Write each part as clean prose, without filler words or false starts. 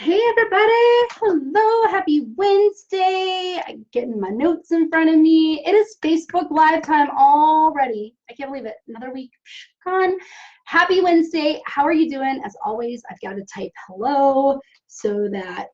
Hey everybody, hello, happy Wednesday. I'm getting my notes in front of me. It is Facebook Live time already. I can't believe it. Another week gone. Happy Wednesday. How are you doing? As always, I've got to type hello so that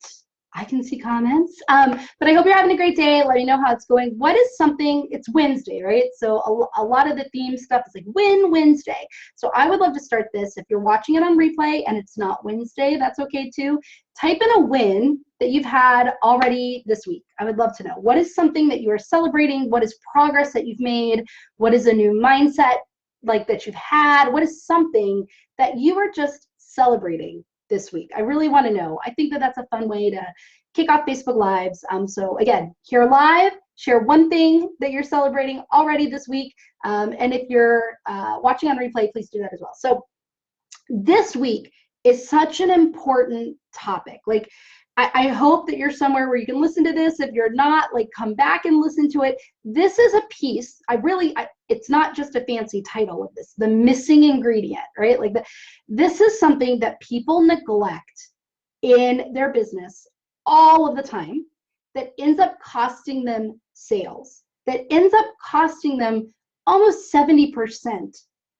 I can see comments. But I hope you're having a great day. Let me know how it's going. What is something, it's Wednesday, right? So a lot of the theme stuff is like Win Wednesday. So I would love to start this. If you're watching it on replay and it's not Wednesday, that's okay too. Type in a win that you've had already this week. I would love to know. What is something that you are celebrating? What is progress that you've made? What is a new mindset like that you've had? What is something that you are just celebrating this week? I really want to know. I think that that's a fun way to kick off Facebook Lives. So again, here live, share one thing that you're celebrating already this week. And if you're watching on replay, please do that as well. So this week is such an important topic. Like, I hope that you're somewhere where you can listen to this. If you're not, like, come back and listen to it. This is a piece, it's not just a fancy title of this, the missing ingredient, right? Like, this is something that people neglect in their business all of the time that ends up costing them sales, that ends up costing them almost 70%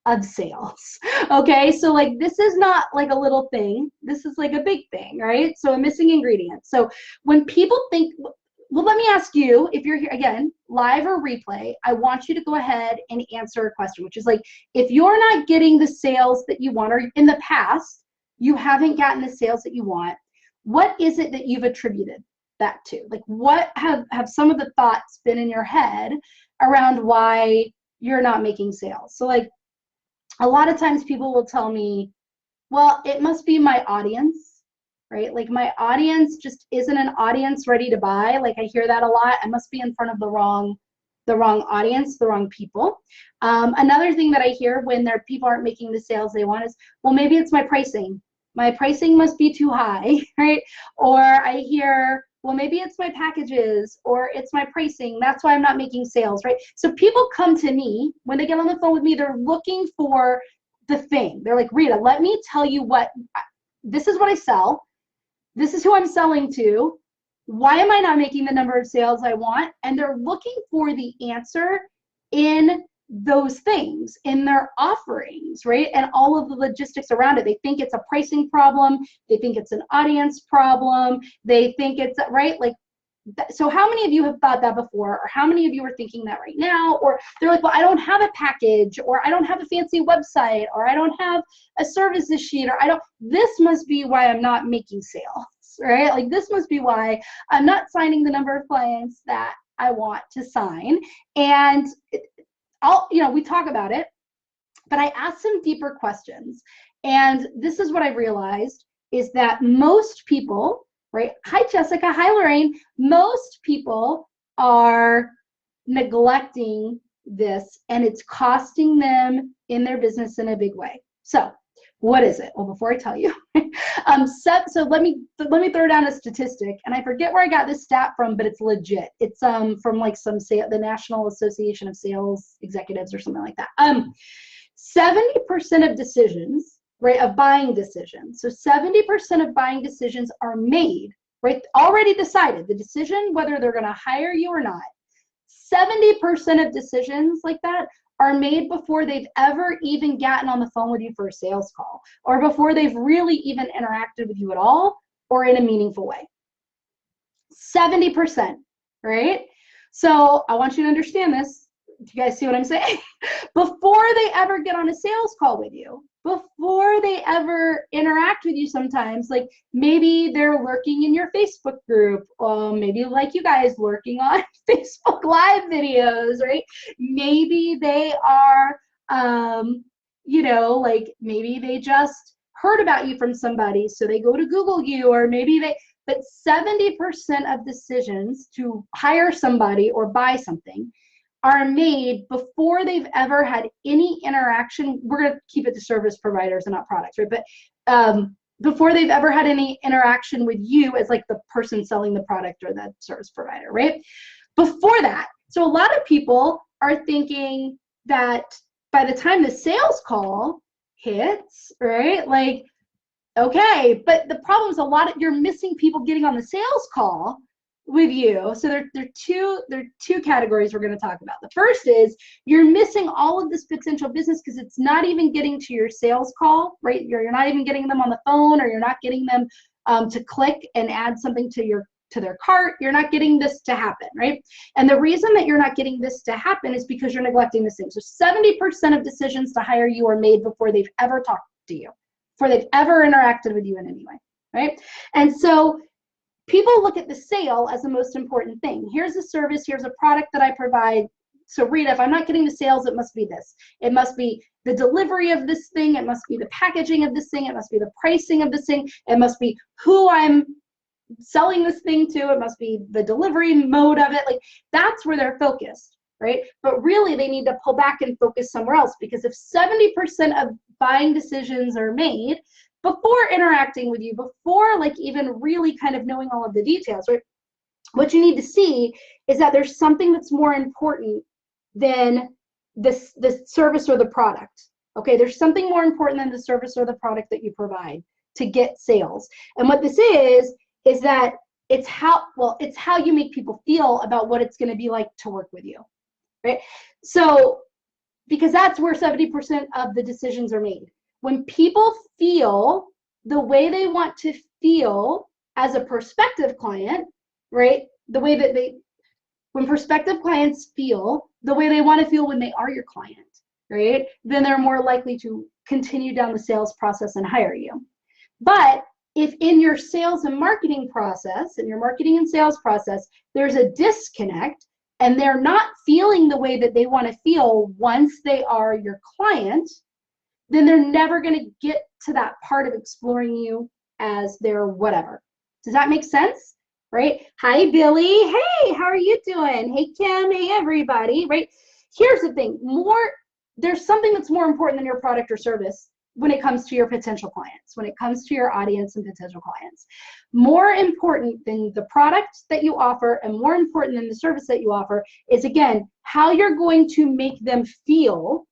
of sales. Okay, so like this is not like a little thing, this is like a big thing, right? So a missing ingredient. So when people think, well, let me ask you, if you're here again, live or replay, I want you to go ahead and answer a question, which is like, if you're not getting the sales that you want, or in the past you haven't gotten the sales that you want, what is it that you've attributed that to? Like, what have some of the thoughts been in your head around why you're not making sales? So like, a lot of times people will tell me, well, it must be my audience, right? Like my audience just isn't an audience ready to buy. Like I hear that a lot. I must be in front of the wrong audience, the wrong people. Another thing that I hear when people aren't making the sales they want is, well, maybe it's my pricing. My pricing must be too high, right? Or I hear, well, maybe it's my packages or it's my pricing. That's why I'm not making sales, right? So people come to me, when they get on the phone with me, they're looking for the thing. They're like, Rita, let me tell you this is what I sell. This is who I'm selling to. Why am I not making the number of sales I want? And they're looking for the answer in those things, in their offerings, right? And all of the logistics around it. They think it's a pricing problem. They think it's an audience problem. They think it's, right? Like, so how many of you have thought that before? Or how many of you are thinking that right now? Or they're like, well, I don't have a package, or I don't have a fancy website, or I don't have a services sheet, or this must be why I'm not making sales, right? Like this must be why I'm not signing the number of clients that I want to sign. And we talk about it, but I ask some deeper questions. And this is what I realized is that most people, right? Hi, Jessica. Hi, Lorraine. Most people are neglecting this, and it's costing them in their business in a big way. So what is it? Well, before I tell you, so let me throw down a statistic, and I forget where I got this stat from, but it's legit. It's from like the National Association of Sales Executives or something like that. 70% of decisions, right, of buying decisions. So 70% of buying decisions are made, right, already decided, the decision whether they're going to hire you or not. 70% of decisions like that are made before they've ever even gotten on the phone with you for a sales call, or before they've really even interacted with you at all, or in a meaningful way. 70%, right? So I want you to understand this. Do you guys see what I'm saying? Before they ever get on a sales call with you, before they ever interact with you, sometimes, like maybe they're lurking in your Facebook group, maybe like you guys lurking on Facebook Live videos, right? Maybe they are, like maybe they just heard about you from somebody, so they go to Google you, or maybe but 70% of decisions to hire somebody or buy something are made before they've ever had any interaction. We're going to keep it to service providers and not products, right? But before they've ever had any interaction with you as like the person selling the product or the service provider, right? Before that. So a lot of people are thinking that by the time the sales call hits, right, like Okay, but the problem is you're missing people getting on the sales call with you. So there are two categories we're going to talk about. The first is you're missing all of this potential business because it's not even getting to your sales call, right? You're not even getting them on the phone, or you're not getting them to click and add something to their cart. You're not getting this to happen, right? And the reason that you're not getting this to happen is because you're neglecting this thing. So 70% of decisions to hire you are made before they've ever talked to you, before they've ever interacted with you in any way, right? And so people look at the sale as the most important thing. Here's a service, here's a product that I provide. So Rita, if I'm not getting the sales, it must be this. It must be the delivery of this thing. It must be the packaging of this thing. It must be the pricing of this thing. It must be who I'm selling this thing to. It must be the delivery mode of it. Like, that's where they're focused, right? But really they need to pull back and focus somewhere else, because if 70% of buying decisions are made before interacting with you, before like even really kind of knowing all of the details, right? What you need to see is that there's something that's more important than the service or the product. Okay, there's something more important than the service or the product that you provide to get sales. And what this is that it's how you make people feel about what it's going to be like to work with you, right? So, because that's where 70% of the decisions are made. When people feel the way they want to feel as a prospective client, right? The way that when prospective clients feel the way they want to feel when they are your client, right? Then they're more likely to continue down the sales process and hire you. But if in your sales and marketing process, in your marketing and sales process, there's a disconnect and they're not feeling the way that they want to feel once they are your client, then they're never going to get to that part of exploring you as their whatever. Does that make sense? Right? Hi, Billy. Hey, how are you doing? Hey, Kim. Hey, everybody. Right? Here's the thing. There's something that's more important than your product or service when it comes to your potential clients, when it comes to your audience and potential clients. More important than the product that you offer and more important than the service that you offer is, again, how you're going to make them feel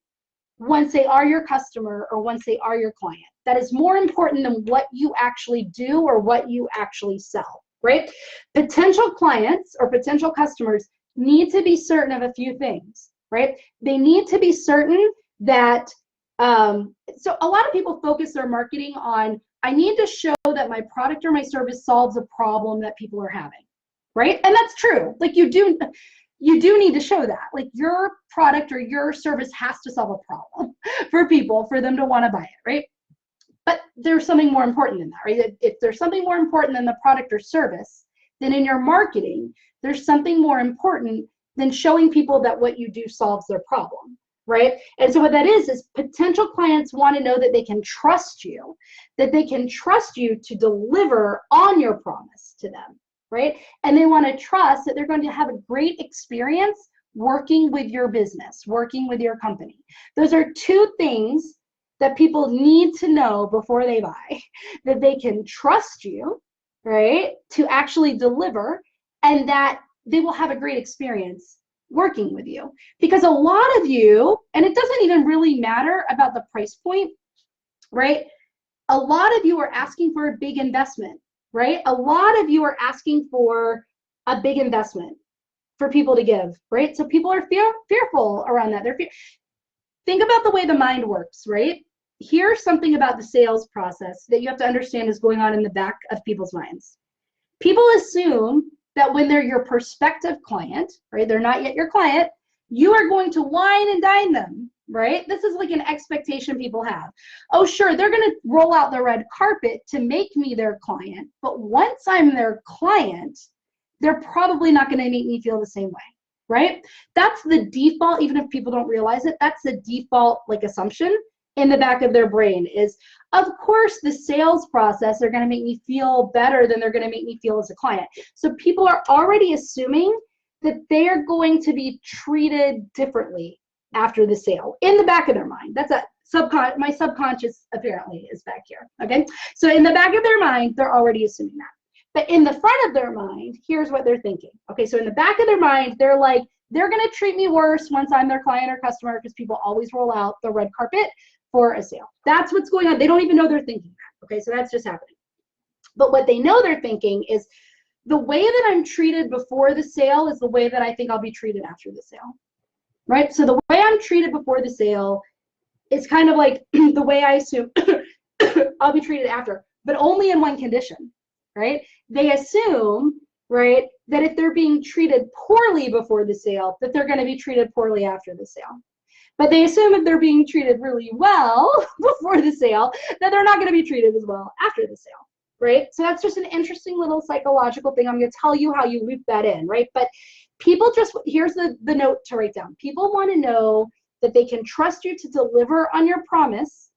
once they are your customer or once they are your client. That is more important than what you actually do or what you actually sell, right? Potential clients or potential customers need to be certain of a few things, right? They need to be certain that, so a lot of people focus their marketing on, I need to show that my product or my service solves a problem that people are having, right? And that's true. Like, you do need to show that. Like, your product or your service has to solve a problem for people, for them to want to buy it, right? But there's something more important than that, right? If there's something more important than the product or service, then in your marketing, there's something more important than showing people that what you do solves their problem, right? And so what that is potential clients want to know that they can trust you, to deliver on your promise to them, right? And they want to trust that they're going to have a great experience working with your business, working with your company. Those are two things that people need to know before they buy, that they can trust you, right, to actually deliver, and that they will have a great experience working with you. Because a lot of you, and it doesn't even really matter about the price point, right? A lot of you are asking for a big investment, right? A lot of you are asking for a big investment for people to give, right? So people are fearful around that. Think about the way the mind works, right? Here's something about the sales process that you have to understand is going on in the back of people's minds. People assume that when they're your prospective client, right, they're not yet your client, you are going to wine and dine them, right? This is like an expectation people have. Oh, sure, they're going to roll out the red carpet to make me their client, but once I'm their client, they're probably not going to make me feel the same way, right? That's the default, even if people don't realize it, that's the default like assumption in the back of their brain is, of course, the sales process, they're going to make me feel better than they're going to make me feel as a client. So people are already assuming that they're going to be treated differently after the sale in the back of their mind. That's my subconscious apparently is back here. Okay. So in the back of their mind, they're already assuming that. But in the front of their mind, here's what they're thinking. Okay. So in the back of their mind, they're like, they're going to treat me worse once I'm their client or customer, because people always roll out the red carpet for a sale. That's what's going on. They don't even know they're thinking Okay, so that's just happening. But what they know they're thinking is the way that I'm treated before the sale is the way that I think I'll be treated after the sale, right? So the way I'm treated before the sale is kind of like the way I assume I'll be treated after, but only in one condition, right? They assume, right, that if they're being treated poorly before the sale, that they're going to be treated poorly after the sale. But they assume if they're being treated really well before the sale, that they're not going to be treated as well after the sale, right? So that's just an interesting little psychological thing. I'm going to tell you how you loop that in, right? But people just, here's the note to write down. People want to know that they can trust you to deliver on your promise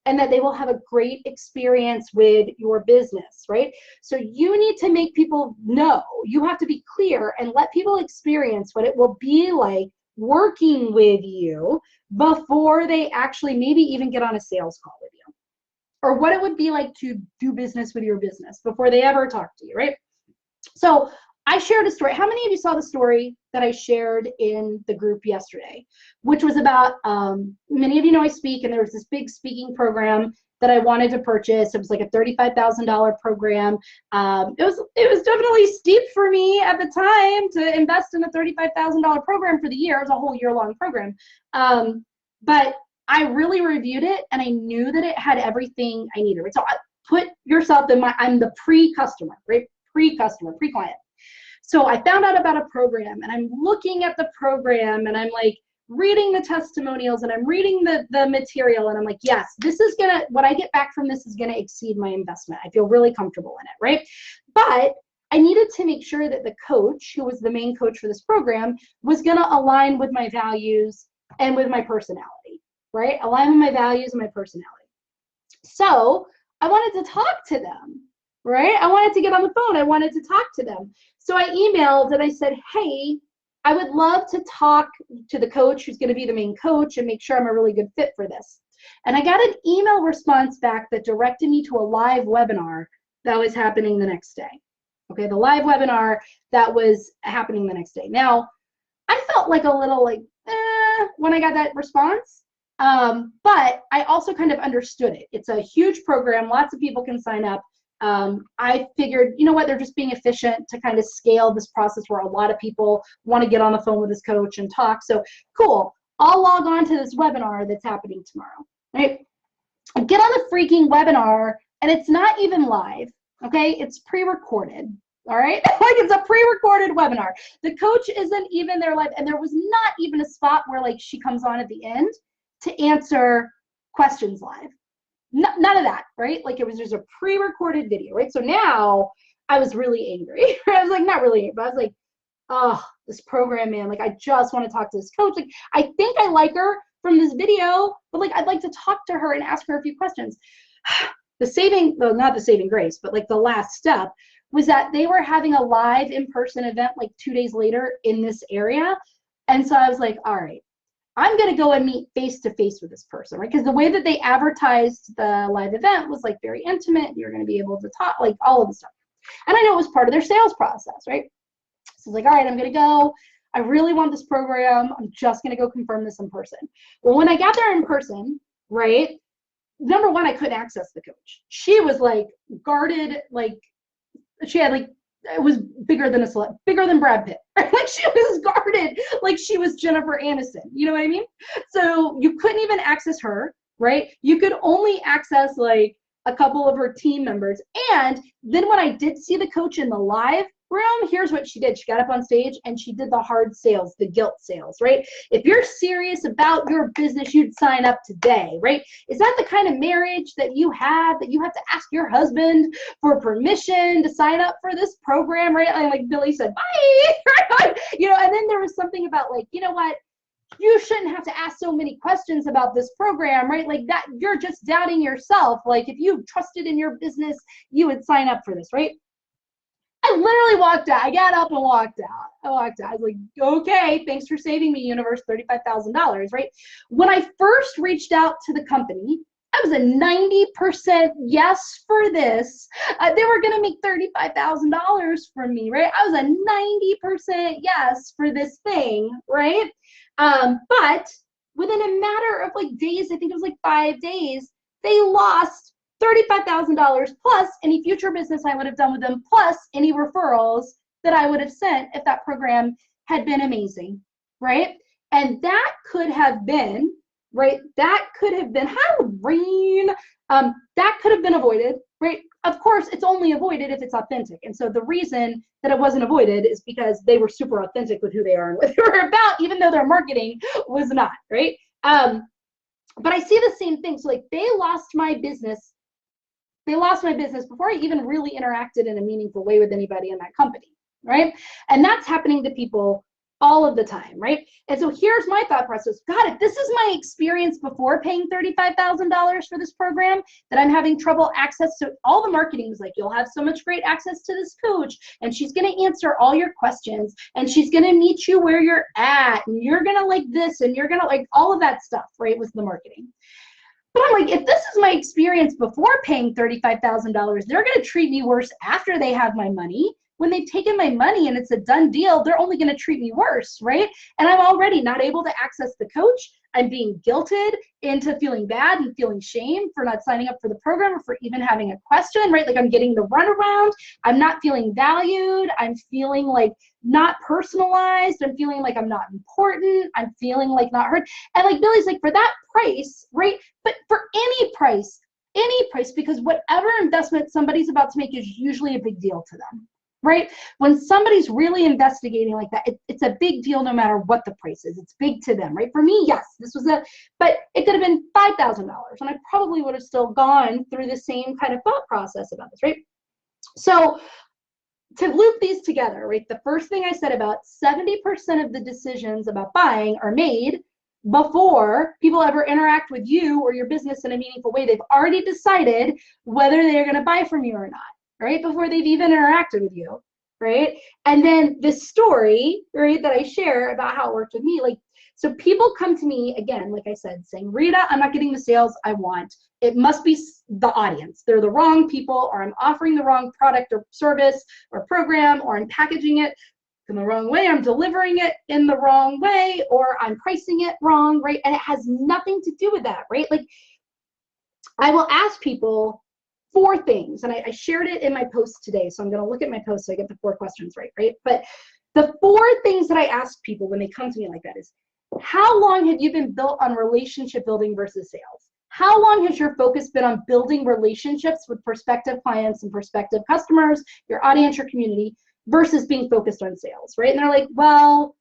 and that they will have a great experience with your business, right? So you need to make people know, you have to be clear and let people experience what it will be like working with you before they actually maybe even get on a sales call with you, or what it would be like to do business with your business before they ever talk to you, right? So I shared a story. How many of you saw the story that I shared in the group yesterday, which was about, many of you know I speak, and there was this big speaking program that I wanted to purchase. It was like a $35,000 program. It was definitely steep for me at the time to invest in a $35,000 program for the year. It was a whole year-long program. But I really reviewed it, and I knew that it had everything I needed. Right? So I put yourself in I'm the pre-customer, right? Pre-customer, pre-client. So I found out about a program, and I'm looking at the program, and I'm like reading the testimonials, and I'm reading the material, and I'm like, yes, this is gonna, what I get back from this is gonna exceed my investment. I feel really comfortable in it, right? But I needed to make sure that the coach, who was the main coach for this program, was gonna align with my values and with my personality, right? Align with my values and my personality. So I wanted to talk to them, right? I wanted to get on the phone. I wanted to talk to them. So I emailed and I said, hey, I would love to talk to the coach who's going to be the main coach and make sure I'm a really good fit for this. And I got an email response back that directed me to a live webinar that was happening the next day. Okay, the live webinar that was happening the next day. Now, I felt like a little like, when I got that response. But I also kind of understood it. It's a huge program. Lots of people can sign up. I figured, you know what, they're just being efficient to kind of scale this process where a lot of people want to get on the phone with this coach and talk. So cool. I'll log on to this webinar that's happening tomorrow, right? I get on the freaking webinar and it's not even live, okay? It's pre-recorded, all right? Like it's a pre-recorded webinar. The coach isn't even there live, and there was not even a spot where like she comes on at the end to answer questions live. None of that, right? Like it was just a pre-recorded video, right? So now I was really angry. I was like, not really angry, but I was like, oh, this program, man, like I just want to talk to this coach. Like I think I like her from this video, but like I'd like to talk to her and ask her a few questions. The saving, well, not the saving grace, but like the last step was that they were having a live in-person event like 2 days later in this area. And so I was like, all right, I'm going to go and meet face-to-face with this person, right? Because the way that they advertised the live event was like very intimate. You're going to be able to talk, like all of the stuff. And I know it was part of their sales process, right? So I was like, all right, I'm going to go. I really want this program. I'm just going to go confirm this in person. Well, when I got there in person, right, number one, I couldn't access the coach. She was like guarded, like she had like, it was bigger than a celeb, bigger than Brad Pitt. Like she was guarded like she was Jennifer Aniston. You know what I mean? So you couldn't even access her, right? You could only access like a couple of her team members. And then when I did see the coach in the live room, here's what she did. She got up on stage and she did the hard sales, the guilt sales, right? If you're serious about your business, you'd sign up today, right? Is that the kind of marriage that you have to ask your husband for permission to sign up for this program, right? And like Billy said, bye, you know, and then there was something about like, you know what? You shouldn't have to ask so many questions about this program, right? Like that, you're just doubting yourself. Like if you trusted in your business, you would sign up for this, right? I literally walked out. I got up and walked out. I walked out. I was like, okay, thanks for saving me, universe, $35,000, right? When I first reached out to the company, I was a 90% yes for this. They were going to make $35,000 from me, right? I was a 90% yes for this thing, right? But within a matter of like days, I think it was like 5 days, they lost $35,000 plus any future business I would have done with them, plus any referrals that I would have sent if that program had been amazing, right? And that could have been, right? That could have been, hi, Rain. That could have been avoided, right? Of course, it's only avoided if it's authentic. And so the reason that it wasn't avoided is because they were super authentic with who they are and what they were about, even though their marketing was not, right? But I see the same thing. So like they lost my business before I even really interacted in a meaningful way with anybody in that company, right? And that's happening to people all of the time, right? And so here's my thought process. God, if this is my experience before paying $35,000 for this program, that I'm having trouble access to all the marketing is like, you'll have so much great access to this coach, and she's going to answer all your questions, and she's going to meet you where you're at, and you're going to like this, and you're going to like all of that stuff, right? Was the marketing. But I'm like, if this is my experience before paying $35,000, they're going to treat me worse after they have my money. When they've taken my money and it's a done deal, they're only going to treat me worse, right? And I'm already not able to access the coach. I'm being guilted into feeling bad and feeling shame for not signing up for the program or for even having a question, right? Like I'm getting the runaround. I'm not feeling valued. I'm feeling like not personalized. I'm feeling like I'm not important. I'm feeling like not heard. And like Billy's like, for that price, right? But for any price, because whatever investment somebody's about to make is usually a big deal to them. Right? When somebody's really investigating like that, it's a big deal no matter what the price is. It's big to them, right? For me, yes, this was but it could have been $5,000 and I probably would have still gone through the same kind of thought process about this, right? So to loop these together, right? The first thing I said about 70% of the decisions about buying are made before people ever interact with you or your business in a meaningful way. They've already decided whether they're going to buy from you or not. Right? Before they've even interacted with you, right? And then the story, right, that I share about how it worked with me, like, so people come to me, again, like I said, saying, Rita, I'm not getting the sales I want. It must be the audience. They're the wrong people, or I'm offering the wrong product or service or program, or I'm packaging it in the wrong way, I'm delivering it in the wrong way, or I'm pricing it wrong, right? And it has nothing to do with that, right? Like, I will ask people 4 things, and I shared it in my post today, so I'm going to look at my post so I get the 4 questions right? But the 4 things that I ask people when they come to me like that is, how long have you been built on relationship building versus sales? How long has your focus been on building relationships with prospective clients and prospective customers, your audience, your community, versus being focused on sales, right? And they're like, well,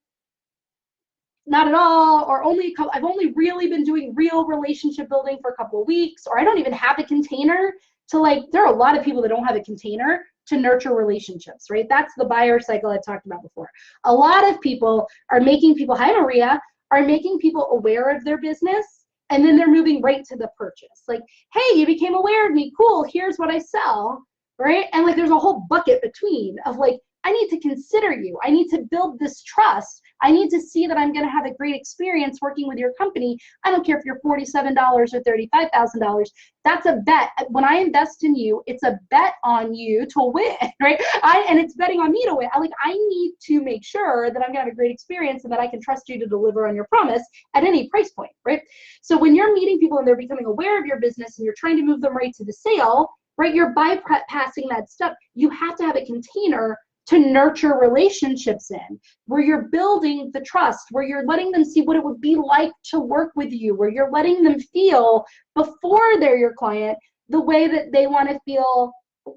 not at all, or I've only really been doing real relationship building for a couple of weeks, or I don't even have a container to like, there are a lot of people that don't have a container to nurture relationships, right? That's the buyer cycle I talked about before. A lot of people are making people, hi Maria, are making people aware of their business, and then they're moving right to the purchase. Like, hey, you became aware of me, cool, here's what I sell, right? And like, there's a whole bucket between of like, I need to consider you. I need to build this trust. I need to see that I'm going to have a great experience working with your company. I don't care if you're $47 or $35,000. That's a bet. When I invest in you, it's a bet on you to win, right? And it's betting on me to win. I need to make sure that I'm going to have a great experience and that I can trust you to deliver on your promise at any price point, right? So when you're meeting people and they're becoming aware of your business and you're trying to move them right to the sale, right? You're bypassing that step. You have to have a container to nurture relationships in, where you're building the trust, where you're letting them see what it would be like to work with you, where you're letting them feel before they're your client the way that they want to feel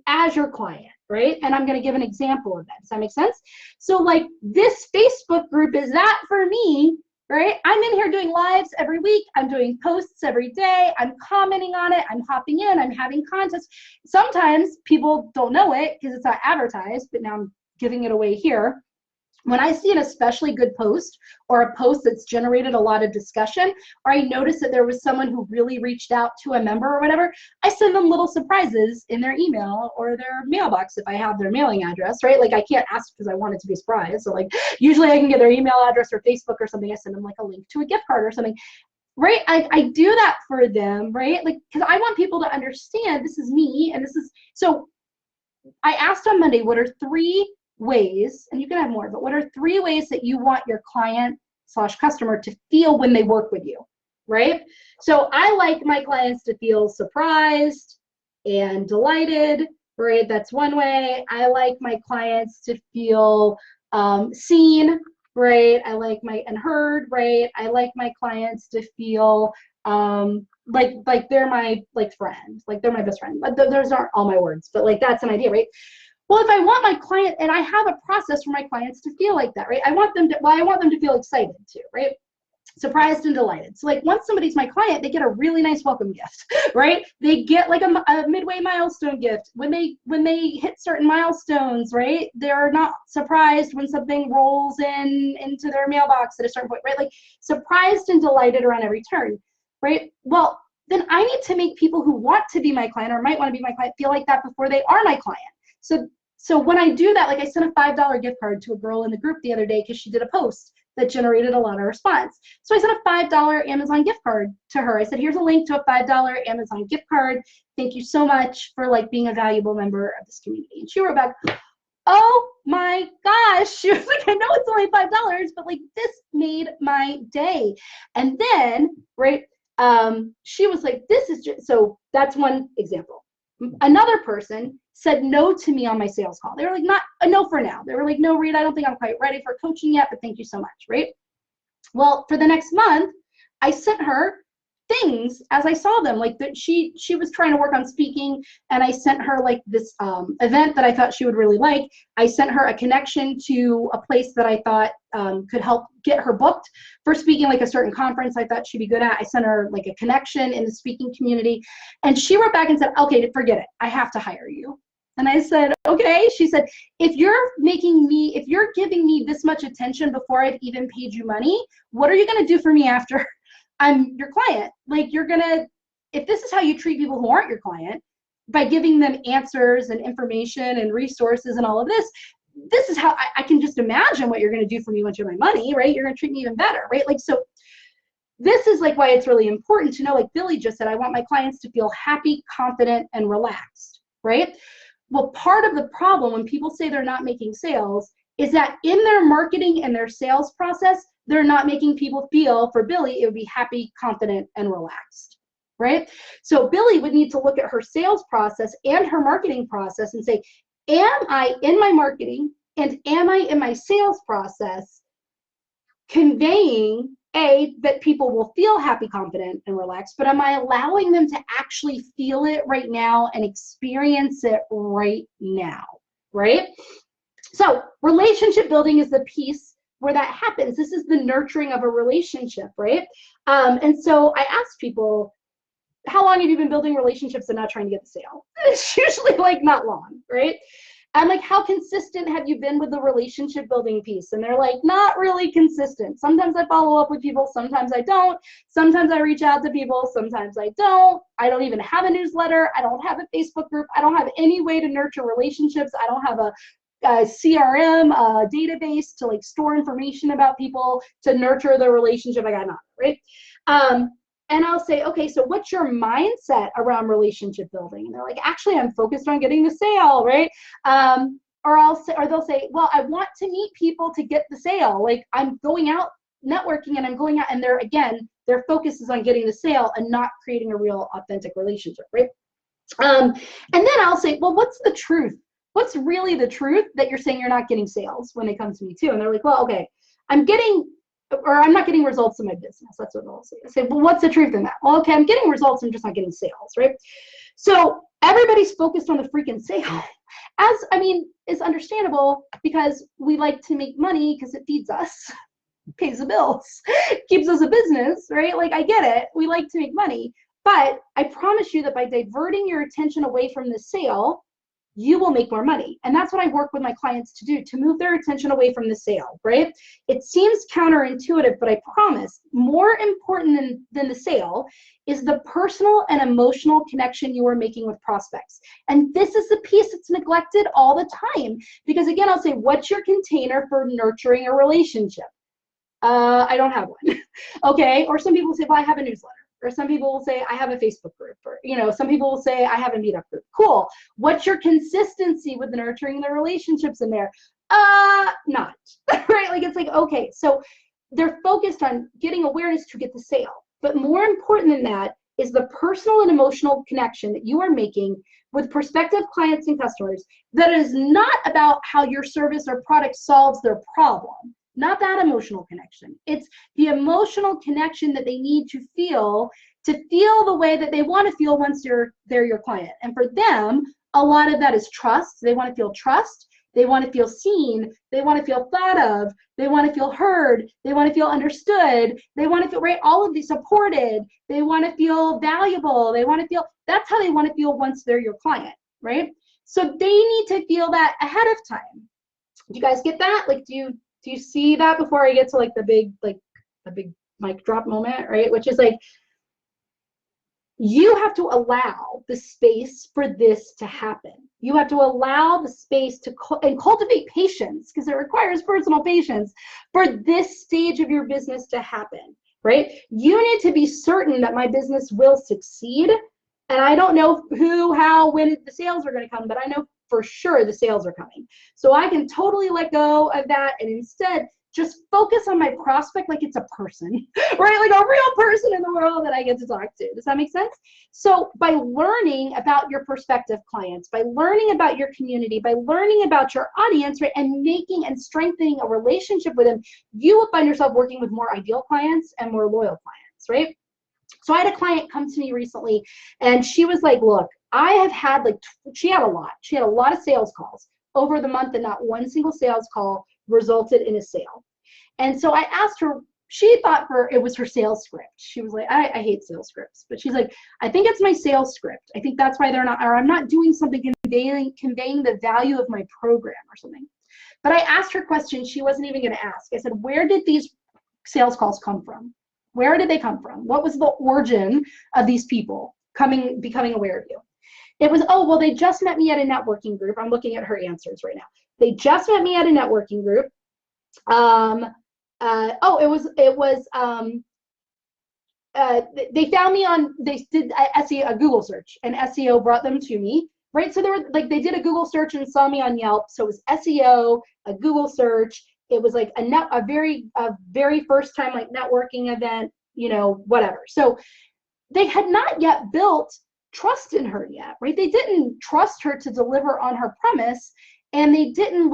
as your client, right? And I'm going to give an example of that. Does that make sense? So like this Facebook group is that for me, right? I'm in here doing lives every week. I'm doing posts every day. I'm commenting on it. I'm hopping in. I'm having contests. Sometimes people don't know it because it's not advertised, but now I'm giving it away here. When I see an especially good post or a post that's generated a lot of discussion, or I notice that there was someone who really reached out to a member or whatever, I send them little surprises in their email or their mailbox if I have their mailing address, right? Like I can't ask because I want it to be a surprise. So like usually I can get their email address or Facebook or something. I send them like a link to a gift card or something, right? I do that for them, right? Like, because I want people to understand this is me and this is, so I asked on Monday, what are 3 ways, and you can have more, but what are 3 ways that you want your client/customer to feel when they work with you, right? So I like my clients to feel surprised, and delighted, right? That's one way. I like my clients to feel seen, right? I like and heard, right? I like my clients to feel like they're my friend, like they're my best friend. But those aren't all my words, but like that's an idea, right? Well, if I want my client, and I have a process for my clients to feel like that, right? I want them to feel excited too, right? Surprised and delighted. So like once somebody's my client, they get a really nice welcome gift, right? They get like a midway milestone gift. When they hit certain milestones, right? They're not surprised when something rolls into their mailbox at a certain point, right? Like surprised and delighted around every turn, right? Well, then I need to make people who want to be my client or might want to be my client feel like that before they are my client. So when I do that, like I sent a $5 gift card to a girl in the group the other day because she did a post that generated a lot of response. So I sent a $5 Amazon gift card to her. I said, here's a link to a $5 Amazon gift card. Thank you so much for like being a valuable member of this community. And she wrote back, oh my gosh. She was like, I know it's only $5, but like this made my day. And then, right, she was like, this is just, so that's one example. Another person said no to me on my sales call. They were like, not a no for now. They were like, no, Rita, I don't think I'm quite ready for coaching yet, but thank you so much, right? Well, for the next month, I sent her things as I saw them. Like that she was trying to work on speaking, and I sent her like this event that I thought she would really like. I sent her a connection to a place that I thought could help get her booked for speaking, like a certain conference I thought she'd be good at. I sent her like a connection in the speaking community, and she wrote back and said, okay, forget it. I have to hire you. And I said, okay. She said, if you're giving me this much attention before I've even paid you money, what are you going to do for me after I'm your client? Like if this is how you treat people who aren't your client, by giving them answers and information and resources and all of this is how I can just imagine what you're going to do for me once you have my money, right? You're going to treat me even better, right? Like, so this is like why it's really important to know, like Billy just said, I want my clients to feel happy, confident, and relaxed, right? Well, part of the problem when people say they're not making sales is that in their marketing and their sales process, they're not making people feel, for Billy, it would be happy, confident, and relaxed, right? So Billy would need to look at her sales process and her marketing process and say, am I in my marketing and am I in my sales process conveying that people will feel happy, confident, and relaxed, but am I allowing them to actually feel it right now and experience it right now, right? So relationship building is the piece where that happens. This is the nurturing of a relationship, right? And so I ask people, how long have you been building relationships and not trying to get the sale? It's usually like not long, right? I'm like, how consistent have you been with the relationship building piece? And they're like, not really consistent. Sometimes I follow up with people, sometimes I don't. Sometimes I reach out to people, sometimes I don't. I don't even have a newsletter. I don't have a Facebook group. I don't have any way to nurture relationships. I don't have a CRM, a database to like store information about people to nurture the relationship. I got nothing, right? And I'll say, okay, so what's your mindset around relationship building? And they're like, actually, I'm focused on getting the sale, right? Or they'll say, well, I want to meet people to get the sale. Like I'm going out networking and I'm going out, and their focus is on getting the sale and not creating a real authentic relationship, right? And then I'll say, well, what's the truth? What's really the truth that you're saying you're not getting sales when they come to me too? And they're like, well, okay, I'm not getting results in my business. That's what they'll say. I say, well, what's the truth in that? Well, okay, I'm getting results, I'm just not getting sales, right? So everybody's focused on the freaking sale. It's understandable because we like to make money because it feeds us, pays the bills, keeps us a business, right? Like I get it, we like to make money, but I promise you that by diverting your attention away from the sale, you will make more money. And that's what I work with my clients to do, to move their attention away from the sale, right? It seems counterintuitive, but I promise more important than the sale is the personal and emotional connection you are making with prospects. And this is the piece that's neglected all the time. Because again, I'll say, what's your container for nurturing a relationship? I don't have one. Okay. Or some people say, well, I have a newsletter. Or some people will say, I have a Facebook group. Or, some people will say, I have a meetup group. Cool. What's your consistency with the nurturing the relationships in there? Not. Right? Like, it's like, okay. So they're focused on getting awareness to get the sale. But more important than that is the personal and emotional connection that you are making with prospective clients and customers that is not about how your service or product solves their problem. Not that emotional connection. It's the emotional connection that they need to feel the way that they want to feel once they're your client. And for them, a lot of that is trust. They want to feel trust. They want to feel seen. They want to feel thought of. They want to feel heard. They want to feel understood. They want to feel, right, all of these supported. They want to feel valuable. They want to feel, that's how they want to feel once they're your client, right? So they need to feel that ahead of time. Do you guys get that? Like, do you see that before I get to like the big mic drop moment, right? Which is like, you have to allow the space for this to happen. You have to allow the space to cultivate patience, because it requires personal patience for this stage of your business to happen, right? You need to be certain that my business will succeed. And I don't know who, how, when the sales are going to come, but I know for sure the sales are coming. So I can totally let go of that and instead just focus on my prospect like it's a person, right? Like a real person in the world that I get to talk to. Does that make sense? So by learning about your prospective clients, by learning about your community, by learning about your audience, right, and making and strengthening a relationship with them, you will find yourself working with more ideal clients and more loyal clients, right? So I had a client come to me recently and she was like, look, I have had she had a lot of sales calls over the month and not one single sales call resulted in a sale. And so I asked her, she thought it was her sales script. She was like, I hate sales scripts, but she's like, I think it's my sales script. I think that's why they're not, or I'm not doing something conveying the value of my program or something. But I asked her questions she wasn't even going to ask. I said, where did these sales calls come from? Where did they come from? What was the origin of these people becoming aware of you? It was, oh, well, they just met me at a networking group. I'm looking at her answers right now. They just met me at a networking group. They found me on, they did SEO, a Google search, and SEO brought them to me, right? So they did a Google search and saw me on Yelp. So it was SEO, a Google search. It was like a very first time like networking event, whatever. So they had not yet built trust in her yet, right? They didn't trust her to deliver on her promise, and they didn't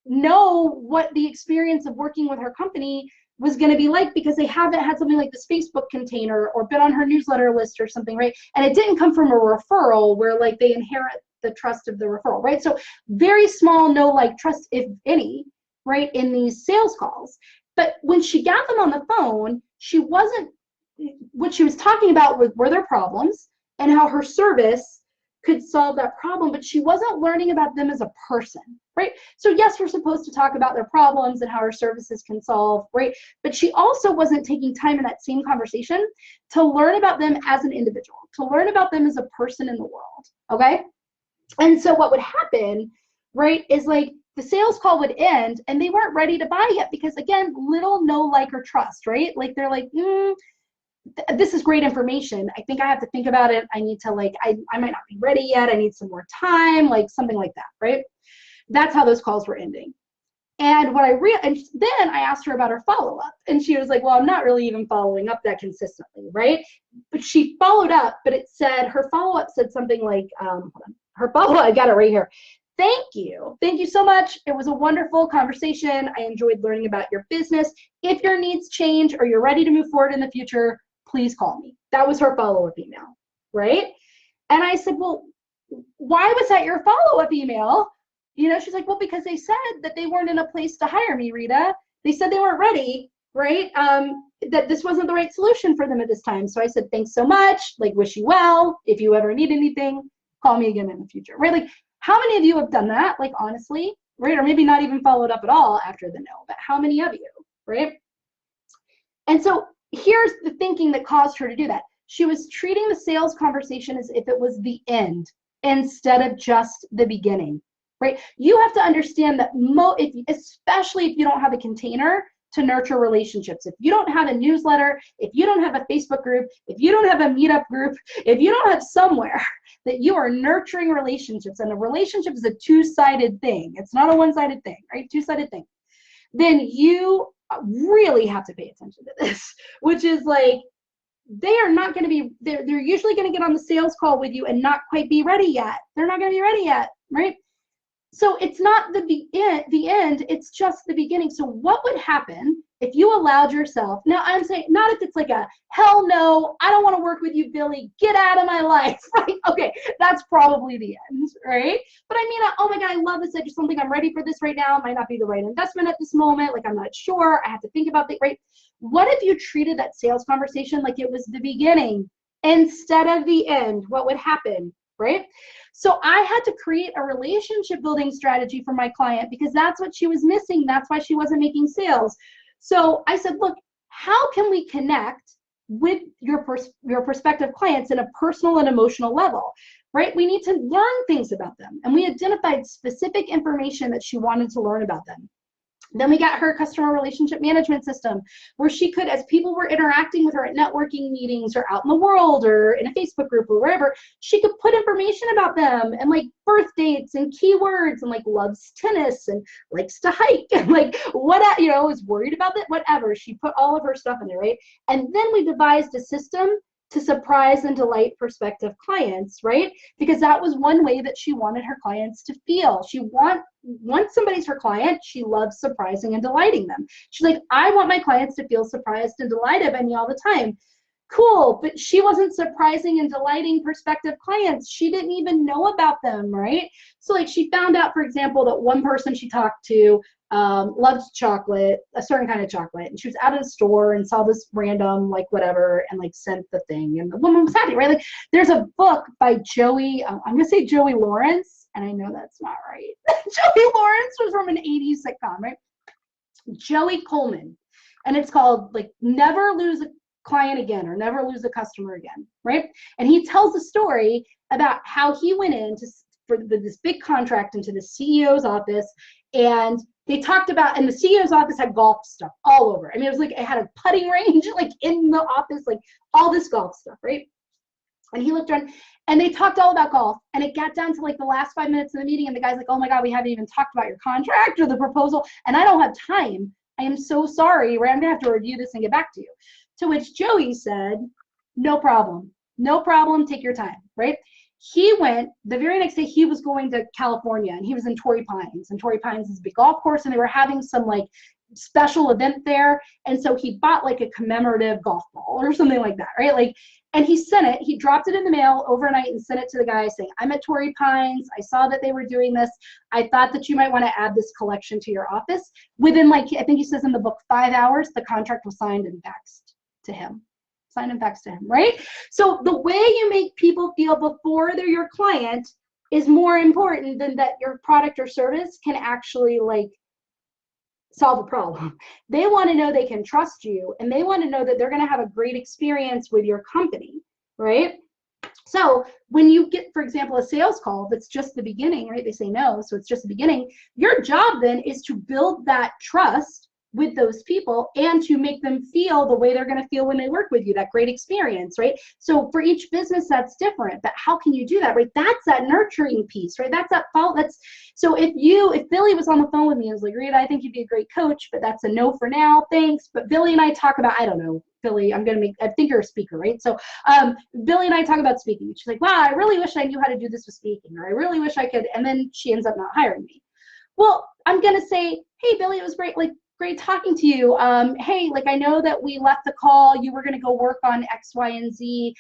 know what the experience of working with her company was going to be like, because they haven't had something like this Facebook container or been on her newsletter list or something, right? And it didn't come from a referral where they inherit the trust of the referral, right? So very small, no trust, if any, right, in these sales calls. But when she got them on the phone, what she was talking about were their problems and how her service could solve that problem, but she wasn't learning about them as a person, right? So yes, we're supposed to talk about their problems and how our services can solve, right? But she also wasn't taking time in that same conversation to learn about them as an individual, to learn about them as a person in the world, okay? And so what would happen, right, is the sales call would end and they weren't ready to buy yet because, again, little, no, like, or trust, right? They're like, this is great information. I think I have to think about it. I need to I might not be ready yet. I need some more time, something like that, right? That's how those calls were ending. And and then I asked her about her follow-up, and she was like, well, I'm not really even following up that consistently, right? But she followed up, but her follow-up said something like, hold on, her follow-up, I got it right here. Thank you so much. It was a wonderful conversation. I enjoyed learning about your business. If your needs change or you're ready to move forward in the future, please call me. That was her follow-up email, right? And I said, well, why was that your follow-up email? She's like, well, because they said that they weren't in a place to hire me, Rita. They said they weren't ready, right? That this wasn't the right solution for them at this time. So I said, thanks so much. Wish you well. If you ever need anything, call me again in the future, right? How many of you have done that? Honestly, right? Or maybe not even followed up at all after the no, but how many of you, right? And so here's the thinking that caused her to do that. She was treating the sales conversation as if it was the end instead of just the beginning, right? You have to understand that especially if you don't have a container to nurture relationships, if you don't have a newsletter, if you don't have a Facebook group, if you don't have a meetup group, if you don't have somewhere that you are nurturing relationships, and a relationship is a two-sided thing, it's not a one-sided thing, right? Two-sided thing, then you really have to pay attention to this, which is they are not going to be, they're usually going to get on the sales call with you and not quite be ready yet. They're not going to be ready yet, right? So it's not the end, it's just the beginning. So what would happen if you allowed yourself, now I'm saying, not if it's like a, hell no, I don't want to work with you, Billy, get out of my life, right? Okay, that's probably the end, right? But I mean, oh my God, I love this. I just don't think I'm ready for this right now. It might not be the right investment at this moment. Like, I'm not sure. I have to think about it, right? What if you treated that sales conversation like it was the beginning instead of the end? What would happen, right? So I had to create a relationship building strategy for my client because that's what she was missing. That's why she wasn't making sales. So I said, look, how can we connect with your prospective clients in a personal and emotional level, right? We need to learn things about them. And we identified specific information that she wanted to learn about them. Then we got her customer relationship management system where she could, as people were interacting with her at networking meetings or out in the world or in a Facebook group or wherever, she could put information about them and like birth dates and keywords and like loves tennis and likes to hike and like what, you know, is worried about it, whatever. She put all of her stuff in there, right? And then we devised a system to surprise and delight prospective clients, right? Because that was one way that she wanted her clients to feel. Once somebody's her client, she loves surprising and delighting them. She's like, I want my clients to feel surprised and delighted by me all the time. Cool, but she wasn't surprising and delighting prospective clients. She didn't even know about them, right? So like she found out, for example, that one person she talked to loved chocolate, a certain kind of chocolate, and she was out of the store and saw this random like whatever and like sent the thing, and the woman was happy, right? Like there's a book by Joey, I'm gonna say Joey Lawrence, and I know that's not right. Joey Lawrence was from an 80s sitcom, right? Joey Coleman, and it's called like Never Lose a Client Again or Never Lose a Customer Again, right? And he tells a story about how he went in for this big contract into the CEO's office, and they talked about, and the CEO's office had golf stuff all over. I mean, it was like, it had a putting range like in the office, like all this golf stuff, right? And he looked around and they talked all about golf, and it got down to like the last 5 minutes of the meeting, and the guy's like, oh my God, we haven't even talked about your contract or the proposal, and I don't have time. I am so sorry, right? I'm gonna have to review this and get back to you. To which Joey said, no problem, take your time, right? He went, the very next day, he was going to California, and he was in Torrey Pines, and Torrey Pines is a big golf course, and they were having some like special event there, and so he bought like a commemorative golf ball or something like that, right? Like, and he sent it, he dropped it in the mail overnight and sent it to the guy saying, I'm at Torrey Pines, I saw that they were doing this, I thought that you might want to add this collection to your office. Within like, I think he says in the book, 5 hours, the contract was signed and faxed to him. Sign and fax to him, right? So the way you make people feel before they're your client is more important than that your product or service can actually like solve a problem. They want to know they can trust you, and they want to know that they're going to have a great experience with your company, right? So when you get, for example, a sales call that's just the beginning, right? They say no, so it's just the beginning. Your job then is to build that trust with those people and to make them feel the way they're going to feel when they work with you, that great experience, right? So for each business, that's different, but how can you do that, right? That's that nurturing piece, right? That's that fault. So if Billy was on the phone with me and was like, Rita, I think you'd be a great coach, but that's a no for now, thanks. But Billy and I talk about, I don't know, Billy, I think you're a speaker, right? So Billy and I talk about speaking. She's like, wow, I really wish I knew how to do this with speaking, or I really wish I could, and then she ends up not hiring me. Well, I'm going to say, hey, Billy, it was great. Like, great talking to you. Hey, like I know that we left the call, you were gonna go work on X, Y, and Z.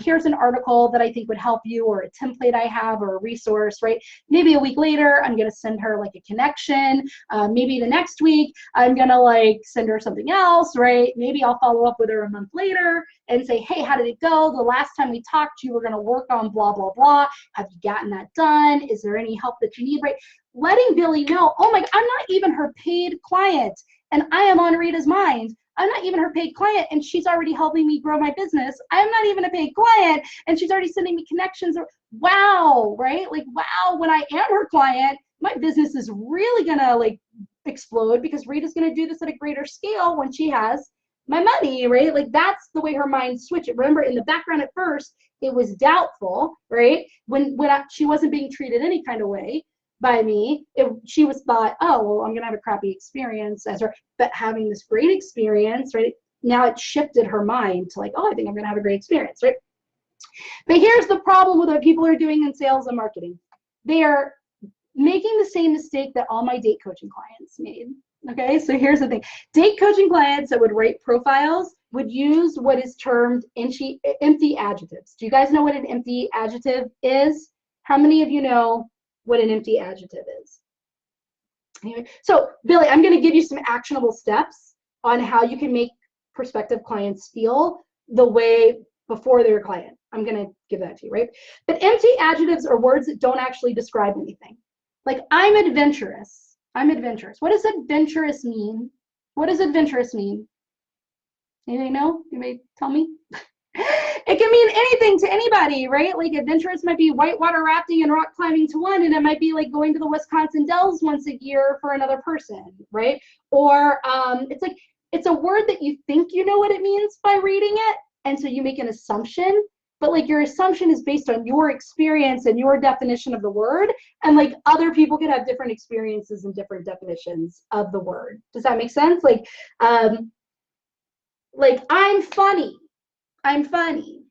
Here's an article that I think would help you, or a template I have, or a resource, right? Maybe a week later, I'm gonna send her like a connection. Maybe the next week, I'm gonna like send her something else, right? Maybe I'll follow up with her a month later and say, hey, how did it go? The last time we talked, you were gonna work on blah, blah, blah. Have you gotten that done? Is there any help that you need, right? Letting Billy know, oh my, I'm not even her paid client, and I am on Rita's mind. I'm not even her paid client, and she's already helping me grow my business. I'm not even a paid client, and she's already sending me connections. Wow, right? Like, wow, when I am her client, my business is really gonna like explode because Rita's gonna do this at a greater scale when she has my money, right? Like that's the way her mind switched. Remember, in the background at first, it was doubtful, right? When she wasn't being treated any kind of way by me, she was thought, oh, well, I'm gonna have a crappy experience as her, but having this great experience, right? now it shifted her mind to like, oh, I think I'm going to have a great experience, right? But here's the problem with what people are doing in sales and marketing. They are making the same mistake that all my date coaching clients made. Okay, so here's the thing. Date coaching clients that would write profiles would use what is termed empty adjectives. Do you guys know what an empty adjective is? How many of you know what an empty adjective is? Anyway, so Billy, I'm going to give you some actionable steps on how you can make prospective clients feel the way before they're a client. I'm going to give that to you, right? But empty adjectives are words that don't actually describe anything. Like, I'm adventurous. I'm adventurous. What does adventurous mean? What does adventurous mean? Anybody know? You may tell me. It can mean anything to anybody, right? Like, adventurous might be whitewater rafting and rock climbing to one, and it might be like going to the Wisconsin Dells once a year for another person, right? Or it's like, it's a word that you think you know what it means by reading it, and so you make an assumption, but like your assumption is based on your experience and your definition of the word, and like other people could have different experiences and different definitions of the word. Does that make sense? Like I'm funny. I'm funny.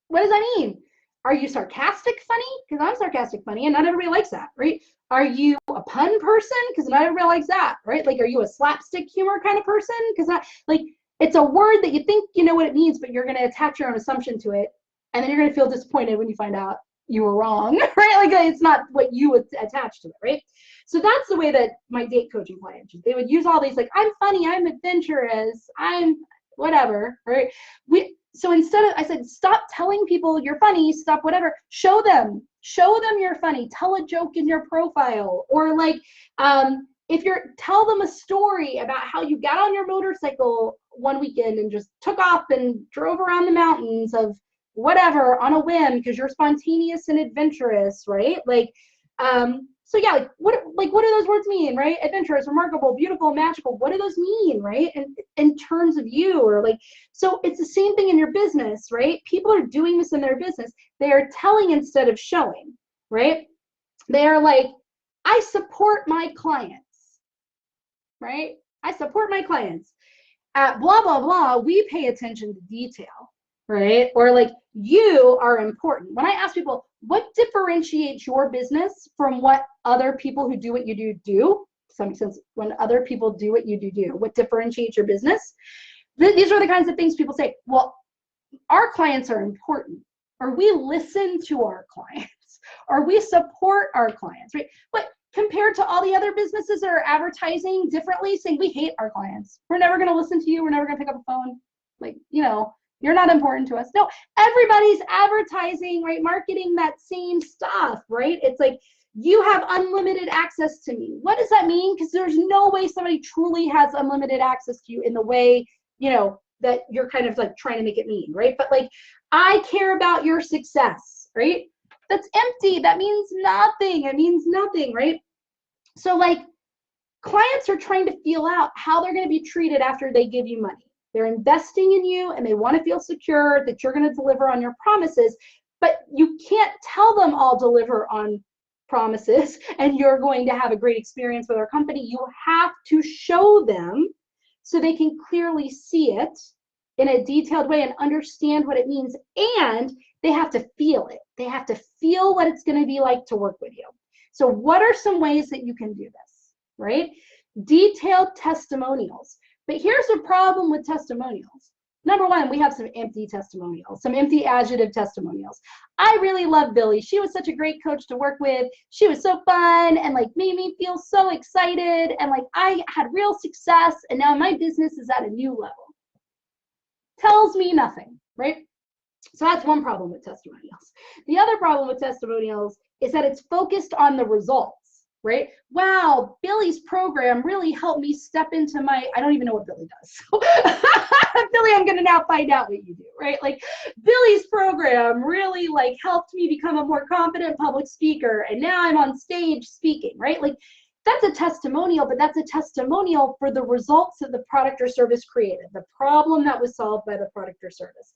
What does that mean? Are you sarcastic funny? Because I'm sarcastic funny, and not everybody likes that, right? Are you a pun person? Because not everybody likes that, right? Like, are you a slapstick humor kind of person? Because not, like, it's a word that you think you know what it means, but you're going to attach your own assumption to it, and then you're going to feel disappointed when you find out you were wrong, right? Like, it's not what you would attach to it, right? So that's the way that my date coaching clients, they would use all these, like, I'm funny, I'm adventurous, I'm whatever, right? So instead of, I said, stop telling people you're funny, stop whatever, show them you're funny, tell a joke in your profile, or like, if tell them a story about how you got on your motorcycle one weekend and just took off and drove around the mountains of whatever on a whim because you're spontaneous and adventurous, right? Like, so yeah, like what do those words mean, right? Adventurous, remarkable, beautiful, magical. What do those mean, right? And in terms of you, or like, so it's the same thing in your business, right? People are doing this in their business. They are telling instead of showing, right? They are like, I support my clients, right? I support my clients. At blah, blah, blah, we pay attention to detail, right? Or like, you are important. When I ask people, what differentiates your business from what other people who do what you do? Does that make sense? When other people do what you do, what differentiates your business? These are the kinds of things people say, well, our clients are important, or we listen to our clients, or we support our clients, right? But compared to all the other businesses that are advertising differently, saying we hate our clients, we're never going to listen to you, we're never going to pick up a phone, like, you know, you're not important to us. No, everybody's advertising, right? Marketing that same stuff, right? It's like, you have unlimited access to me. What does that mean? Because there's no way somebody truly has unlimited access to you in the way, you know, that you're kind of like trying to make it mean, right? But like, I care about your success, right? That's empty. That means nothing. It means nothing, right? So like, clients are trying to feel out how they're going to be treated after they give you money. They're investing in you and they want to feel secure that you're going to deliver on your promises, but you can't tell them I'll deliver on promises and you're going to have a great experience with our company. You have to show them so they can clearly see it in a detailed way and understand what it means, and they have to feel it. They have to feel what it's going to be like to work with you. So what are some ways that you can do this, right? Detailed testimonials. But here's the problem with testimonials. Number one, we have some empty testimonials, some empty adjective testimonials. I really love Billy. She was such a great coach to work with. She was so fun and like made me feel so excited, and like I had real success, and now my business is at a new level. Tells me nothing, right? So that's one problem with testimonials. The other problem with testimonials is that it's focused on the results. Right? Wow, Billy's program really helped me step into my, I don't even know what Billy does. So, Billy, I'm gonna now find out what you do, right? Like, Billy's program really like helped me become a more confident public speaker, and now I'm on stage speaking, right? Like, that's a testimonial, but that's a testimonial for the results that the product or service created, the problem that was solved by the product or service.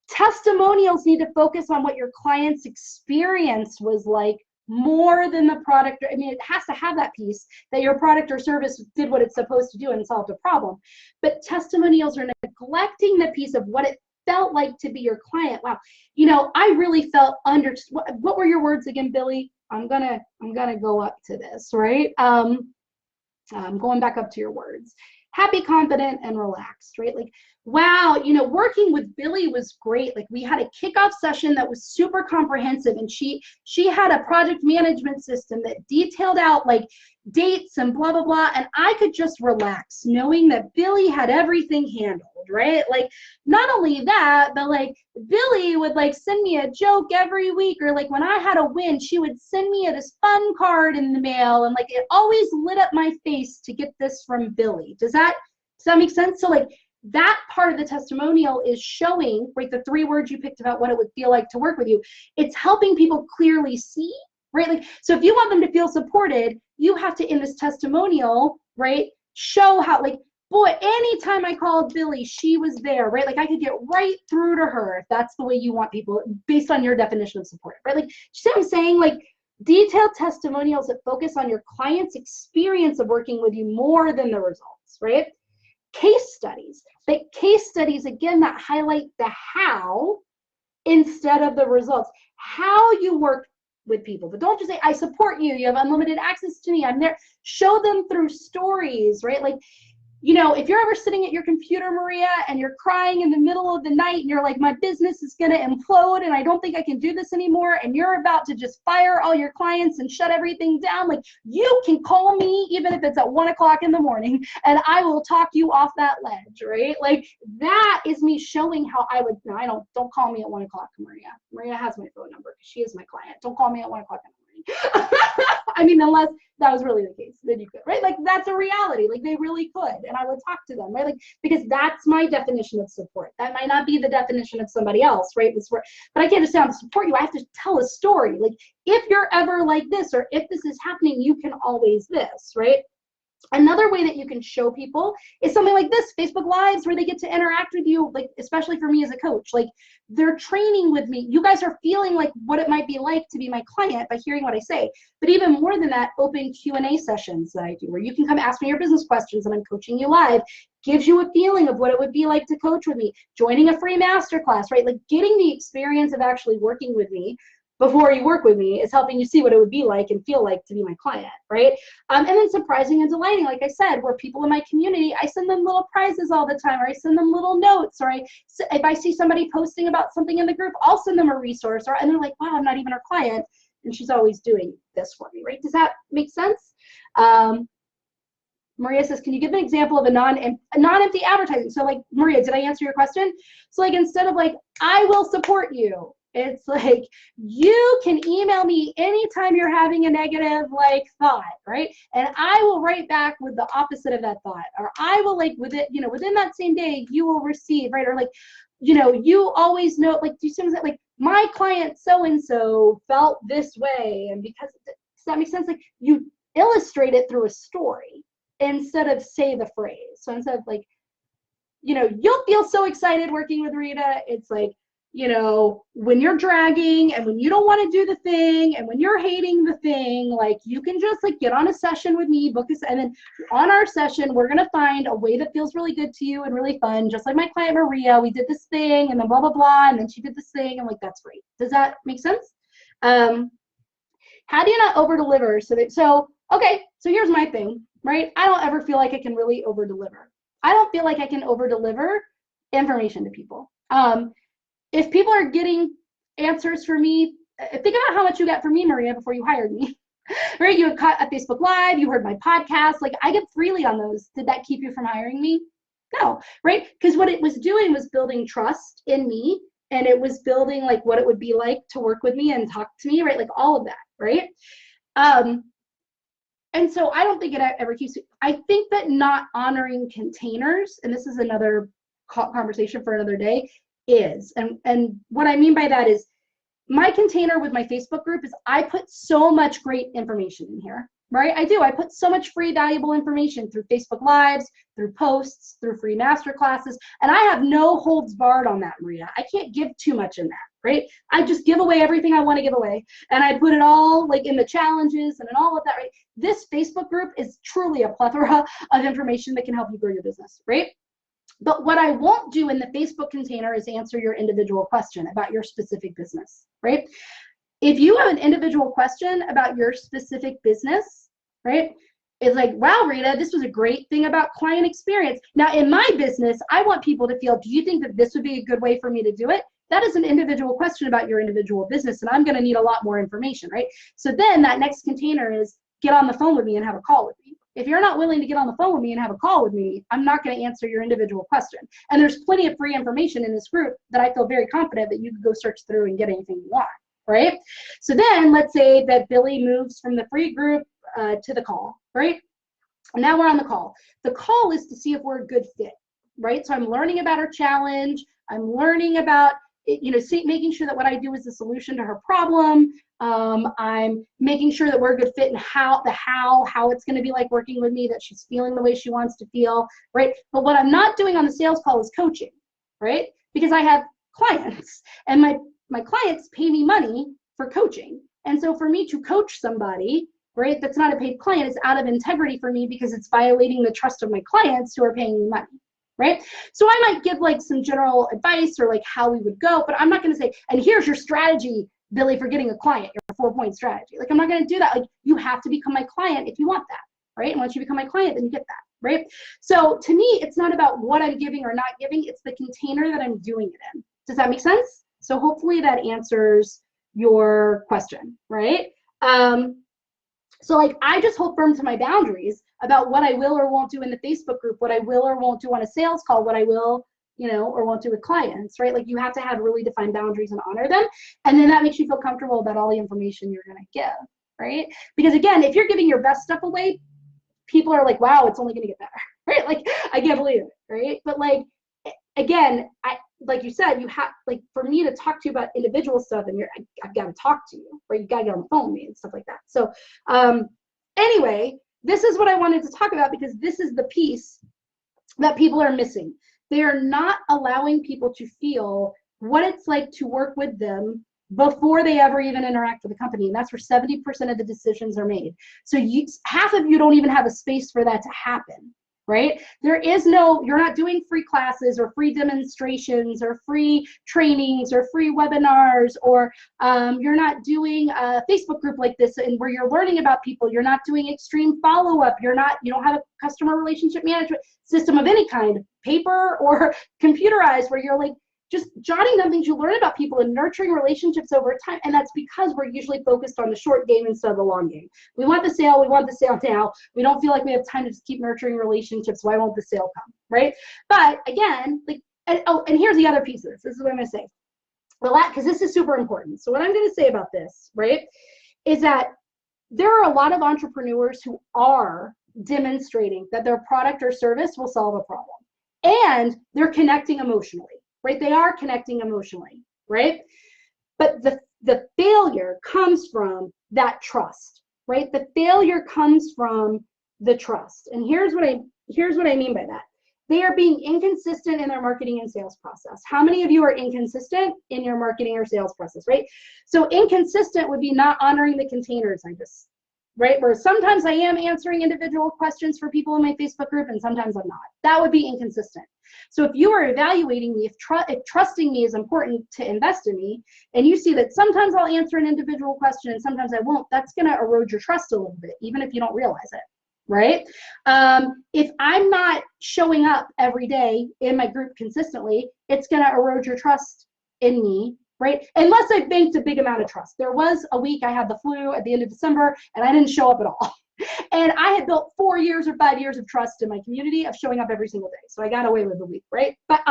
Testimonials need to focus on what your client's experience was like more than the product. I mean, it has to have that piece that your product or service did what it's supposed to do and solved a problem. But testimonials are neglecting the piece of what it felt like to be your client. Wow, you know, I really felt what were your words again, Billy? I'm gonna go up to this, right? I'm going back up to your words. Happy, confident, and relaxed, right? Like, wow, you know, working with Billy was great. Like, we had a kickoff session that was super comprehensive, and she had a project management system that detailed out like dates and blah blah blah, and I could just relax knowing that Billy had everything handled, right? Like, not only that, but like Billy would like send me a joke every week, or like when I had a win, she would send me this fun card in the mail, and like it always lit up my face to get this from Billy. Does that make sense? So like that part of the testimonial is showing, right, the 3 words you picked about what it would feel like to work with you. It's helping people clearly see, right? Like, so if you want them to feel supported, you have to, in this testimonial, right, show how, like, boy, anytime I called Billy, she was there, right? Like, I could get right through to her if that's the way you want people, based on your definition of support, right? Like, you see what I'm saying? Like, detailed testimonials that focus on your client's experience of working with you more than the results, right? Case studies, again, that highlight the how instead of the results. How you work with people, but don't just say, I support you, you have unlimited access to me, I'm there. Show them through stories, right? Like, you know, if you're ever sitting at your computer, Maria, and you're crying in the middle of the night and you're like, my business is going to implode and I don't think I can do this anymore, and you're about to just fire all your clients and shut everything down, like, you can call me even if it's at 1 o'clock in the morning and I will talk you off that ledge, right? Like, that is me showing how I would, no, I don't call me at 1 o'clock, Maria. Maria has my phone number because she is my client. Don't call me at 1 o'clock in the morning. I mean, unless that was really the case, then you could, right? Like, that's a reality. Like, they really could, and I would talk to them, right? Like, because that's my definition of support. That might not be the definition of somebody else, right? But I can't just say I'm to support you. I have to tell a story. Like, if you're ever like this, or if this is happening, you can always this, right? Another way that you can show people is something like this, Facebook Lives, where they get to interact with you, like, especially for me as a coach. Like, they're training with me. You guys are feeling like what it might be like to be my client by hearing what I say. But even more than that, open Q&A sessions that I do, where you can come ask me your business questions and I'm coaching you live, gives you a feeling of what it would be like to coach with me. Joining a free masterclass, right? Like, getting the experience of actually working with me before you work with me is helping you see what it would be like and feel like to be my client, right? And then surprising and delighting, like I said, where people in my community, I send them little prizes all the time, or I send them little notes, or if I see somebody posting about something in the group, I'll send them a resource, and they're like, wow, I'm not even her client, and she's always doing this for me, right? Does that make sense? Maria says, can you give an example of a non-empty advertising? So like, Maria, did I answer your question? So like, instead of like, I will support you, it's like, you can email me anytime you're having a negative like thought, right? And I will write back with the opposite of that thought, or I will, like, with it, you know, within that same day, you will receive, right? Or like, you know, you always know, like, do you see that? Like, my client so-and-so felt this way, and because, does that make sense? Like, you illustrate it through a story instead of say the phrase. So instead of like, you know, you'll feel so excited working with Rita, it's like, you know, when you're dragging and when you don't want to do the thing and when you're hating the thing, like, you can just like get on a session with me, book us, and then on our session, we're going to find a way that feels really good to you and really fun. Just like my client Maria, we did this thing and then blah, blah, blah. And then she did this thing, and like, that's great. Does that make sense? How do you not over deliver? Okay, so here's my thing, right? I don't ever feel like I can really over deliver. I don't feel like I can over deliver information to people. If people are getting answers from me, think about how much you got from me, Maria, before you hired me, right? You had caught a Facebook Live, you heard my podcast, like, I get freely on those. Did that keep you from hiring me? No, right? Because what it was doing was building trust in me, and it was building like what it would be like to work with me and talk to me, right? Like, all of that, right? And so I don't think it ever keeps, I think that not honoring containers, and this is another conversation for another day, is, and what I mean by that is, my container with my Facebook group is I put so much great information in here, right? I do. I put so much free, valuable information through Facebook Lives, through posts, through free master classes, and I have no holds barred on that, Maria. I can't give too much in that, right? I just give away everything I want to give away, and I put it all like in the challenges and in all of that, right? This Facebook group is truly a plethora of information that can help you grow your business, right? But what I won't do in the Facebook container is answer your individual question about your specific business, right? If you have an individual question about your specific business, right? It's like, wow, Rita, this was a great thing about client experience. Now, in my business, I want people to feel, do you think that this would be a good way for me to do it? That is an individual question about your individual business, and I'm going to need a lot more information, right? So then that next container is, get on the phone with me and have a call with me. If you're not willing to get on the phone with me and have a call with me, I'm not going to answer your individual question. And there's plenty of free information in this group that I feel very confident that you can go search through and get anything you want, right? So then let's say that Billy moves from the free group to the call, right? And now we're on the call. The call is to see if we're a good fit, right? So I'm learning about her challenge. I'm learning about, making sure that what I do is the solution to her problem. I'm making sure that we're a good fit in how it's going to be like working with me, that she's feeling the way she wants to feel, right? But what I'm not doing on the sales call is coaching, right? Because I have clients, and my clients pay me money for coaching. And so for me to coach somebody, right, that's not a paid client, is out of integrity for me, because it's violating the trust of my clients who are paying me money, right? So I might give like some general advice or like how we would go, but I'm not going to say, and here's your strategy, Billy, for getting a client, your 4-point strategy. Like, I'm not going to do that. Like, you have to become my client if you want that, right? And once you become my client, then you get that, right? So to me, it's not about what I'm giving or not giving. It's the container that I'm doing it in. Does that make sense? So hopefully that answers your question, right? So like, I just hold firm to my boundaries about what I will or won't do in the Facebook group, what I will or won't do on a sales call, what I will, or won't do with clients, right? Like, you have to have really defined boundaries and honor them. And then that makes you feel comfortable about all the information you're going to give, right? Because again, if you're giving your best stuff away, people are like, wow, it's only going to get better, right? Like, I can't believe it, right? But like, again, like you said, you have, like, for me to talk to you about individual stuff, and I've got to talk to you, right? You got to get on the phone with me and stuff like that. So anyway, this is what I wanted to talk about, because this is the piece that people are missing. They are not allowing people to feel what it's like to work with them before they ever even interact with the company. And that's where 70% of the decisions are made. So half of you don't even have a space for that to happen, right? There is no, you're not doing free classes or free demonstrations or free trainings or free webinars, or you're not doing a Facebook group like this and where you're learning about people. You're not doing extreme follow-up. You don't have a customer relationship management system of any kind, paper or computerized, where you're like just jotting down things you learn about people and nurturing relationships over time. And that's because we're usually focused on the short game instead of the long game. We want the sale now. We don't feel like we have time to just keep nurturing relationships. Why won't the sale come, right? But again, like, and here's the other piece of this. This is what I'm going to say. Because this is super important. So what I'm going to say about this, right, is that there are a lot of entrepreneurs who are demonstrating that their product or service will solve a problem. And they're connecting emotionally, right? They are connecting emotionally, right? But the failure comes from that trust, right? The failure comes from the trust. And here's what I mean by that. They are being inconsistent in their marketing and sales process. How many of you are inconsistent in your marketing or sales process, right? So inconsistent would be not honoring the containers right? Where sometimes I am answering individual questions for people in my Facebook group and sometimes I'm not. That would be inconsistent. So if you are evaluating me, if trusting me is important to invest in me, and you see that sometimes I'll answer an individual question and sometimes I won't, that's going to erode your trust a little bit, even if you don't realize it, right? If I'm not showing up every day in my group consistently, it's going to erode your trust in me, right? Unless I've banked a big amount of trust. There was a week I had the flu at the end of December and I didn't show up at all. And I had built 4 years or 5 years of trust in my community of showing up every single day. So I got away with the week, right? But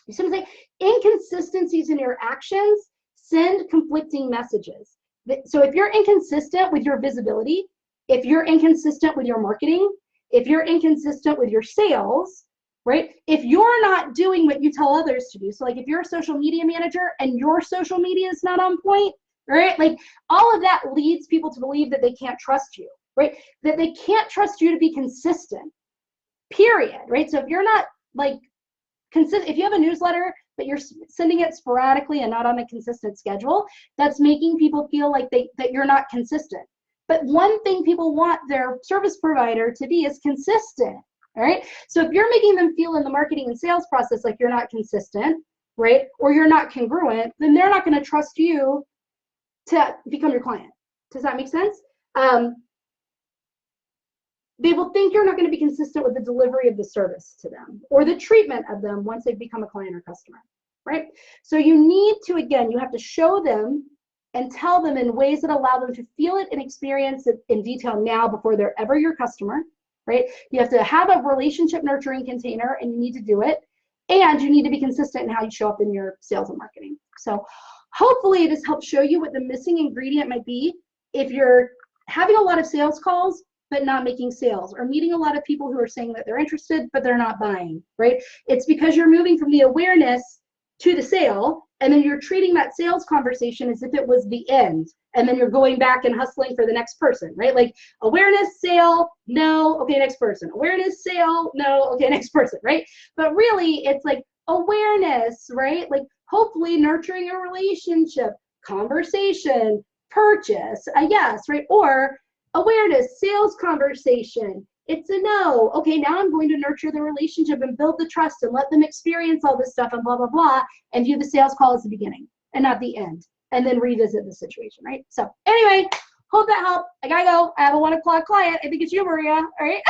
you see what I'm saying? Inconsistencies in your actions send conflicting messages. So if you're inconsistent with your visibility, if you're inconsistent with your marketing, if you're inconsistent with your sales, right? If you're not doing what you tell others to do, so like if you're a social media manager and your social media is not on point, right? Like all of that leads people to believe that they can't trust you, right? That they can't trust you to be consistent, period, right? So if you're not like consistent, if you have a newsletter but you're sending it sporadically and not on a consistent schedule, that's making people feel like that you're not consistent. But one thing people want their service provider to be is consistent, all right? So if you're making them feel in the marketing and sales process like you're not consistent, right, or you're not congruent, then they're not going to trust you to become your client. Does that make sense? They will think you're not going to be consistent with the delivery of the service to them or the treatment of them once they've become a client or customer, right? So you need to, again, you have to show them and tell them in ways that allow them to feel it and experience it in detail now before they're ever your customer, right? You have to have a relationship nurturing container, and you need to do it. And you need to be consistent in how you show up in your sales and marketing. So hopefully it has helped show you what the missing ingredient might be if you're having a lot of sales calls but not making sales, or meeting a lot of people who are saying that they're interested but they're not buying, right? It's because you're moving from the awareness to the sale, and then you're treating that sales conversation as if it was the end, and then you're going back and hustling for the next person, right? Like awareness, sale, no, okay, next person. Awareness, sale, no, okay, next person, right? But really it's like awareness, right? Like hopefully nurturing a relationship, conversation, purchase, a yes, right? Or awareness, sales conversation, it's a no. Okay, now I'm going to nurture the relationship and build the trust and let them experience all this stuff and blah, blah, blah, and view the sales call as the beginning and not the end, and then revisit the situation, right? So anyway, hope that helped. I gotta go. I have a 1 o'clock client. I think it's you, Maria, all right?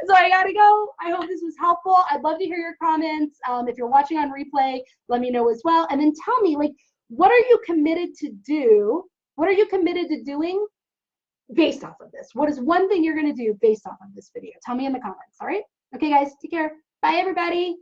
So I gotta go. I hope this was helpful. I'd love to hear your comments. If you're watching on replay, let me know as well. And then tell me, like, what are you committed to do? What are you committed to doing based off of this? What is one thing you're going to do based off of this video? Tell me in the comments, all right? Okay, guys, take care. Bye, everybody.